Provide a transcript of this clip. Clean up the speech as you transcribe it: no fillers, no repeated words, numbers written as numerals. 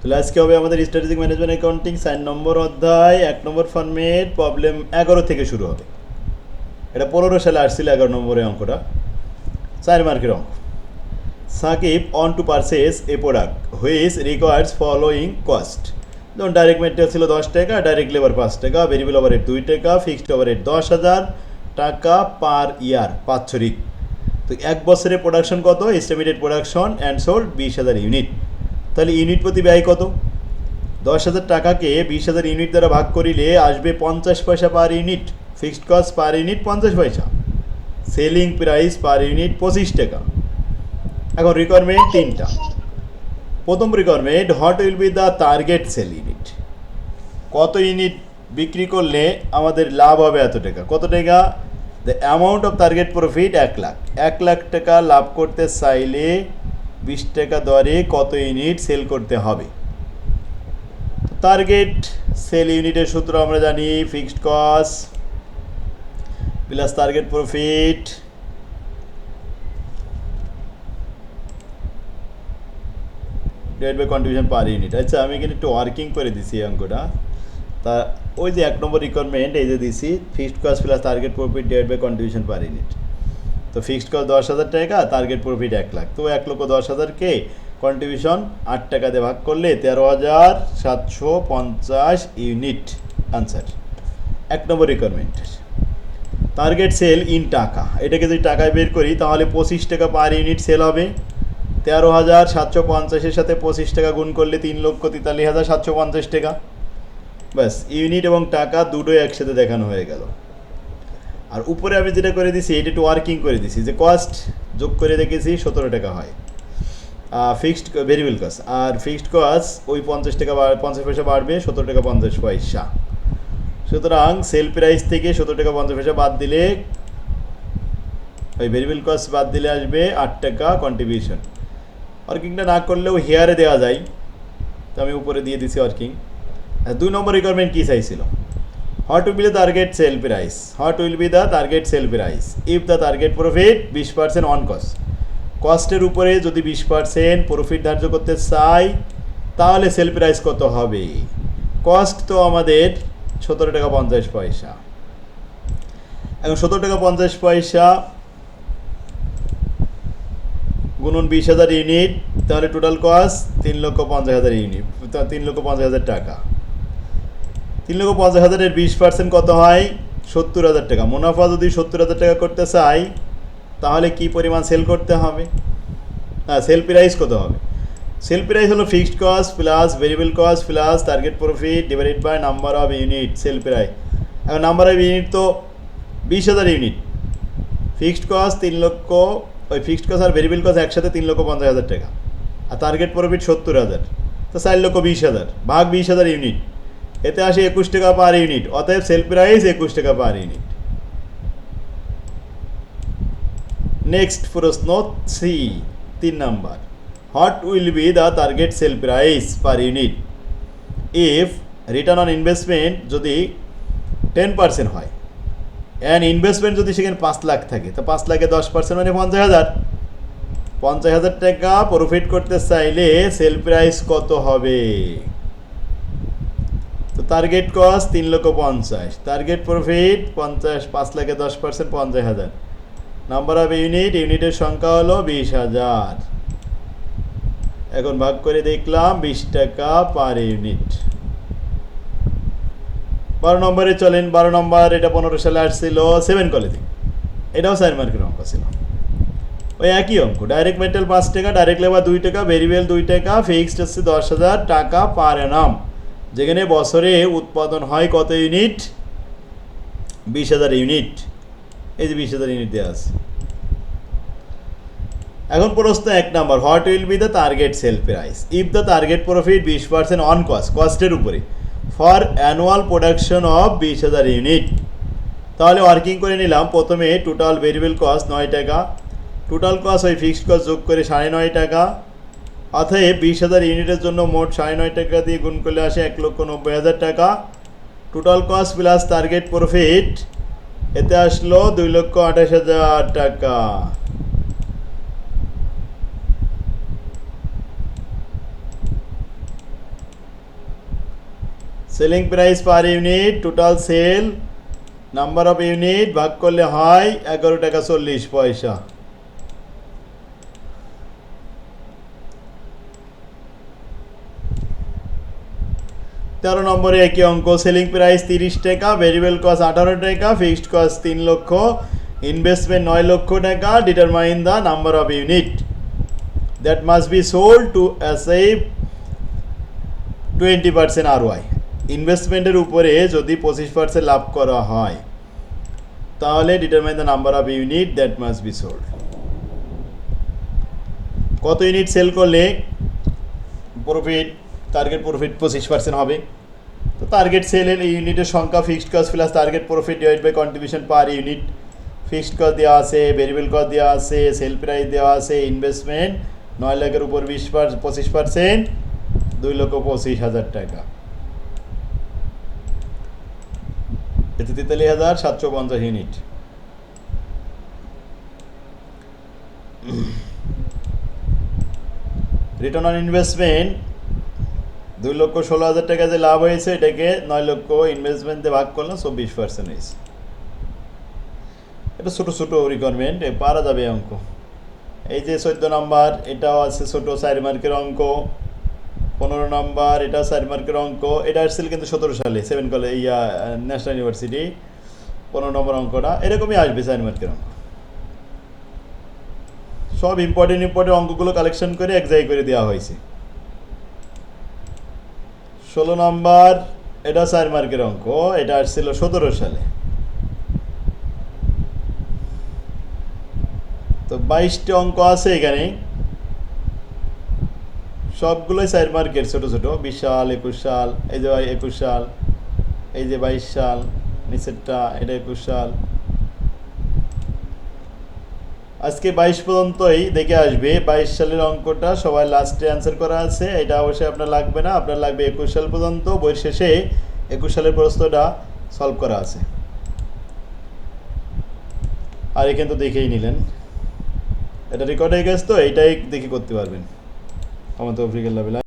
তাহলে আজকে হবে আমাদের স্ট্র্যাটেজিক ম্যানেজমেন্ট অ্যাকাউন্টিং 4 নম্বর অধ্যায় 1 নম্বর ফরম্যাট প্রবলেম 11 থেকে শুরু হবে। এটা 15 সালে আসছিল 11 নম্বরের অঙ্কটা, 4 মার্কের অঙ্ক। Sakib on to purchase a product which requires following cost. যেমন ডাইরেক্ট মেটেরিয়াল ছিল 10 টাকা, ডাইরেক্ট লেবার 5 টাকা, ভেরিয়েবল ওভারহেড 2 টাকা, ফিক্সড ওভারহেড 10,000 টাকা পার ইয়ার, বাৎসরিক। তো 1 বছরে প্রোডাকশন কত? Estimated production and sold 20,000 unit. তাহলে ইউনিট প্রতি ব্যয় কত? 10,000 টাকাকে 20,000 ইউনিট দ্বারা ভাগ করিলে আসবে 50 পয়সা পার unit. Fixed cost per unit 50 পয়সা, সেলিং প্রাইস পার ইউনিট 25 টাকা। এখন রিকোয়ারমেন্ট 3টা। প্রথম requirement, what will be the target sale unit. কত ইউনিট বিক্রি করলে আমাদের লাভ হবে এত টাকা। কত টাকা? The amount of target profit 1 lakh. 1 lakh টাকা লাভ করতে চাইলে 20 টাকা দরে কত ইউনিট সেল করতে হবে। টার্গেট সেল ইউনিটের সূত্র আমরা জানি, fixed cost plus target profit divide by contribution per unit. আচ্ছা, আমি এখানে একটু ওয়ার্কিং করে দিছি এই অঙ্কটা। তা ওই যে 1 নম্বর রিকোয়ারমেন্ট, এই যে দিছি fixed cost plus target profit divide by contribution per unit. তো ফিক্সড কস্ট 10,000 টাকা, টার্গেট প্রফিট 1 লাখ। তো 1,10,000কে কন্ট্রিবিউশন 8 টাকা দিয়ে ভাগ করলে 13,750 ইউনিট আনসার। 1 নম্বর রিকোয়ারমেন্ট। টার্গেট সেল ইন টাকা, এটাকে যদি টাকায় বের করি তাহলে 25 টাকা পার ইউনিট সেল হবে। 13,750-এর সাথে 25 টাকা গুণ করলে 3,43,750 টাকা। ব্যাস, ইউনিট এবং টাকা দুটোই একসাথে দেখানো হয়ে গেল। আর উপরে আমি যেটা করে দিছি এটা একটু ওয়ার্কিং করে দিছি, যে কস্ট যোগ করে দেখেছি 17 টাকা হয় ফিক্সড ভেরিয়েবল কস্ট। আর ফিক্সড কস্ট ওই 50 টাকা 50 পয়সা বাড়বে, 17 টাকা 50 পয়সা। সুতরাং সেল প্রাইস থেকে 17 টাকা 50 পয়সা বাদ দিলে, ওই ভেরিয়েবল কস্ট বাদ দিলে আসবে 8 টাকা কন্ট্রিবিউশন। ওয়ার্কিংটা না করলেও হেয়ারে দেওয়া যায়, তো আমি উপরে দিয়ে দিছি ওয়ার্কিং। 2 নম্বর রিকোয়ারমেন্ট কী চাইছিল? What will be the target sell price. What will be the target sell price if the target profit 20% on cost. কস্টের উপরে যদি 20% প্রফিট ধার্য করতে চাই তাহলে সেল প্রাইস কত হবে? কস্ট তো আমাদের 17 টাকা 50 পয়সা। এখন 17 টাকা 50 পয়সা গুণন 20,000 ইউনিট, তাহলে টোটাল কস্ট 3,50,000 ইউনিট, 3,50,000 টাকা। 3,50,000-এর 20% কত হয়? 70,000 টাকা। মুনাফা যদি 70,000 টাকা করতে চাই তাহলে কি পরিমাণ সেল করতে হবে? সেল প্রাইস কত হবে? সেল প্রাইস হলো fixed cost plus variable cost plus target profit divided by number of unit sell price. এখন নাম্বার অফ ইউনিট তো 20,000 ইউনিট, ফিক্সড কস্ট 3 লক্ষ, ওই ফিক্সড কস্ট আর ভেরিয়েবল কস্ট একসাথে 3,50,000 টাকা, আর টার্গেট প্রফিট 70,000, তো 4,20,000 ভাগ 20,000 ইউনিট, এতে আসে 21 টাকা পার ইউনিট। অতএব সেল প্রাইস 21 টাকা পার ইউনিট। নেক্সট প্রশ্ন 3 number, what will be the target sell price per unit if return on investment যদি 10% হয় অ্যান্ড ইনভেস্টমেন্ট যদি সেখানে 5 লাখ থাকে, তো 5 লাখে 10% মানে 50,000। 50,000 টাকা প্রফিট করতে চাইলে সেল প্রাইস কত হবে? তো টার্গেট কস্ট 3,50,000, টার্গেট প্রফিট 50, 5 লাখে 10% 50,000, নাম্বার অফ ইউনিট, ইউনিটের সংখ্যা হলো 20,000। এখন ভাগ করে দেখলাম 20 টাকা পার ইউনিট। 12 নম্বরে চলেন। 12 নম্বর, এটা 15 সালে আসছিল 7 কলেজে, এটাও 4 মার্কের অঙ্ক ছিল। ওই একই অঙ্ক, ডাইরেক্ট মেটেরিয়াল 5 টাকা, ডাইরেক্ট লেবার 2 টাকা, ভেরিয়েবল 2 টাকা, ফিক্সড হচ্ছে 10,000 টাকা পার অ্যানাম। যেখানে বছরে উৎপাদন হয় কত ইউনিট? 20,000 ইউনিট। এই যে 20,000 ইউনিট দেওয়া আছে। এখন প্রশ্ন 1 number, what will be the target sell price if the target profit 20% on cost, কস্টের উপরে, for annual production of 20,000 unit. তাহলে ওয়ার্কিং করে নিলাম। প্রথমে টোটাল ভেরিয়েবল কস্ট 9 টাকা, টোটাল কস্ট ওই ফিক্সড কস্ট যোগ করে 9.5 টাকা। অতএব 20,000 ইউনিটের জন্য মোট 9.5 টাকা দিয়ে গুণ করলে আসে 1,90,000 টাকা। Total cost plus target profit, এতে আসলো 2,28,000 টাকা। Selling price per unit, total sell, number of unit ভাগ করলে হয় 11 টাকা 40 পয়সা। তেরো নম্বরে একই অঙ্ক, সেলিং প্রাইস 30 টাকা, ভেরিয়েবল কস্ট 18 টাকা, ফিক্সড কস্ট 3 লক্ষ, ইনভেস্টমেন্ট 9 লক্ষ টাকা, determine the number of unit that must be sold to achieve 20% ROI। ইনভেস্টমেন্টের উপরে যদি 25% লাভ করা হয় তাহলে determine the number of unit that must be sold. কত ইউনিট সেল করলে প্রফিট, টার্গেট প্রফিট 25% হবে। তো টার্গেট সেলের ইউনিটের সংখ্যা, fixed cost plus target profit divide by contribution per unit. Fixed cost দেওয়া আছে, ভেরিয়েবল কস্ট দেওয়া আছে, সেল প্রাইস দেওয়া আছে, ইনভেস্টমেন্ট 9 লাখের উপর 25%, 2,25,000 টাকা, এতে 43,750 ইউনিট। রিটার্ন অন ইনভেস্টমেন্ট 2,16,000 টাকা যে লাভ হয়েছে এটাকে 9 লক্ষ ইনভেস্টমেন্ট দিয়ে ভাগ করলাম, 24% হয়েছে। এটা ছোটো ছোটো রিকোয়ারমেন্ট, পারা যাবে অঙ্ক। এই যে 14 নম্বর, এটাও আছে ছোটো 4 মার্কের অঙ্ক। 15 নম্বর, এটাও 4 মার্কের অঙ্ক। এটা আসছিল কিন্তু 17 সালে, 7 কলেজ ন্যাশনাল ইউনিভার্সিটি। 15 নম্বর অঙ্কটা এরকমই আসবে, 4 মার্কের অঙ্ক। সব ইম্পর্টেন্ট অঙ্কগুলো কালেকশন করে এক জায়গায় করে দেওয়া হয়েছে। 16 নম্বর, এটা 4 মার্কের অঙ্ক, এটা আসছিল 17 সালে। তো 22টি অঙ্ক আছে এখানে, সবগুলোই 4 মার্কের, ছোটো ছোটো। 20 সাল, 21 সাল, এই যে 21 সাল, এই যে 22 সাল, নিচেরটা এটা 21 সাল। আজকে 22 পর্যন্তই দেখে আসবে। 22 সালের অঙ্কটা সবাই লাস্টে অ্যান্সার করা আছে, এটা অবশ্যই আপনার লাগবে না, আপনার লাগবে 21 সাল পর্যন্ত। বইয়ের শেষে 21 সালের প্রশ্নটা সলভ করা আছে। আর এখানে তো দেখেই নিলেন, এটা রেকর্ড হয়ে গেছে, তো এইটাই দেখে করতে পারবেন। আমার তো আফ্রিকার লেভেল।